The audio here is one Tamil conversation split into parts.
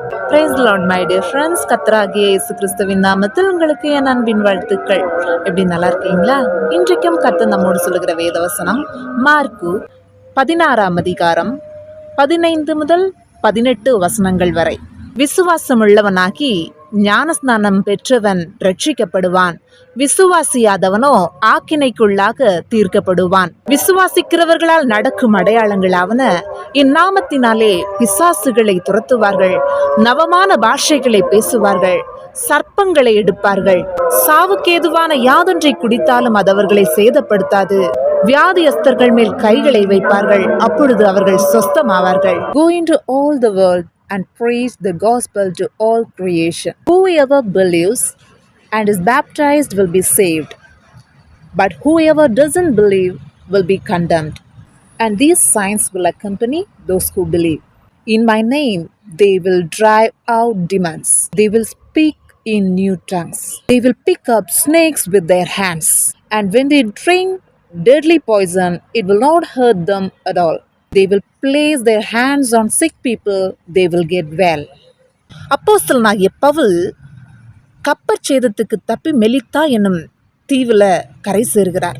Praise the Lord, my dear friends. கர்த்தராகிய இயேசு கிறிஸ்துவின் நாமத்தில் உங்களுக்கு என் அன்பின் வாழ்த்துக்கள். எப்படி நல்லா இருக்கீங்களா? இன்றைக்கும் கர்த்தர் நம்மோடு சொல்லுகிற வேதவசனம் மார்க்கு 16ஆம் அதிகாரம் 15 முதல் 18 வசனங்கள் வரை. விசுவாசமுள்ளவனாகி ஞானஸ்நானம் பெற்றவன் ரட்சிக்கப்படுவான், விசுவாசியாதவனோ ஆக்கினைக்குள்ளாக தீர்க்கப்படுவான். விசுவாசிக்கிறவர்களால் நடக்கும் அடையாளங்களாவன, இந்நாமத்தினாலே பிசாசுகளை துரத்துவார்கள், நவமான பாஷைகளை பேசுவார்கள், சர்ப்பங்களை எடுப்பார்கள், சாவுக்கேதுவான யாதொன்றை குடித்தாலும் அது அவர்களை சேதப்படுத்தாது, வியாதியஸ்தர்கள் மேல் கைகளை வைப்பார்கள், அப்பொழுது அவர்கள் சொஸ்தமாவார்கள். Go into all the world and preach the gospel to all creation. Whoever believes and is baptized will be saved, but whoever doesn't believe will be condemned. And these signs will accompany those who believe. In my name they will drive out demons. They will speak in new tongues. They will pick up snakes with their hands. And when they drink deadly poison, it will not hurt them at all. They will place their hands on sick people. They will get well. அப்போஸ்தலனாகிய பவுல் கப்பற் சேதத்துக்கு தப்பி மெலித்தா என்னும் தீவுல கரை சேர்கிறார்.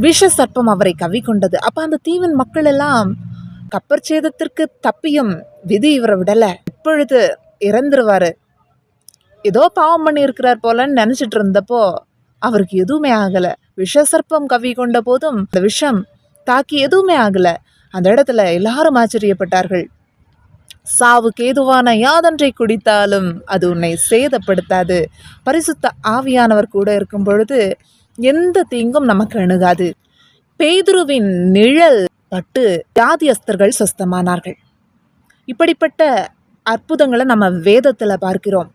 விஷ சர்ப்பம் அவரை கவ்விக்கொண்டது. அப்ப அந்த தீவின் மக்கள் எல்லாம் கப்பற் சேதத்திற்கு தப்பியும் விதி இவரை விடல, இப்பொழுது இறந்துருவாரு, ஏதோ பாவம் பண்ணி இருக்கிறார் போலன்னு நினைச்சிட்டு இருந்தப்போ அவருக்கு எதுவுமே ஆகல. விஷ சர்ப்பம் கவ்வி கொண்ட போதும் அந்த விஷம் தாக்கி எதுவுமே ஆகல. அந்த இடத்துல எல்லாரும் ஆச்சரியப்பட்டார்கள். சாவுக்கு ஏதுவான யாதொன்றை குடித்தாலும் அது உன்னை சேதப்படுத்தாது. பரிசுத்த ஆவியானவர் கூட இருக்கும் பொழுது எந்த தீங்கும் நமக்கு அணுகாது. பேதுருவின் நிழல் பட்டு வியாதியஸ்தர்கள் சொஸ்தமானார்கள். இப்படிப்பட்ட அற்புதங்களை நம்ம வேதத்தில் பார்க்கிறோம்.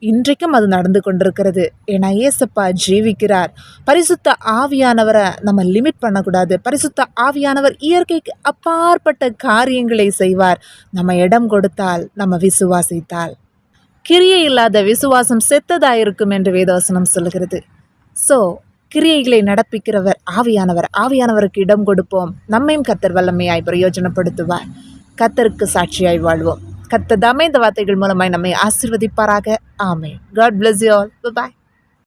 இன்றைக்கும் அது நடந்து கொண்டிருக்கிறது. ஏன்னா ஏசப்பா ஜீவிக்கிறார். பரிசுத்த ஆவியானவரை நம்ம லிமிட் பண்ணக்கூடாது. பரிசுத்த ஆவியானவர் இயற்கைக்கு அப்பாற்பட்ட காரியங்களை செய்வார். நம்ம இடம் கொடுத்தால், நம்ம விசுவாசித்தால். கிரியை இல்லாத விசுவாசம் செத்ததாயிருக்கும் என்று வேதவசனம் சொல்லுகிறது. ஸோ கிரியைகளை நடப்பிக்கிறவர் ஆவியானவர். ஆவியானவருக்கு இடம் கொடுப்போம். நம்மையும் கர்த்தர் வல்லமையாய் பிரயோஜனப்படுத்துவார். கர்த்தருக்கு சாட்சியாய் வாழ்வோம். கர்த்தர் தாமே இந்த வார்த்தைகள் மூலமாய் நம்மை ஆசீர்வதிப்பாராக. ஆமென். God bless you all. Bye bye.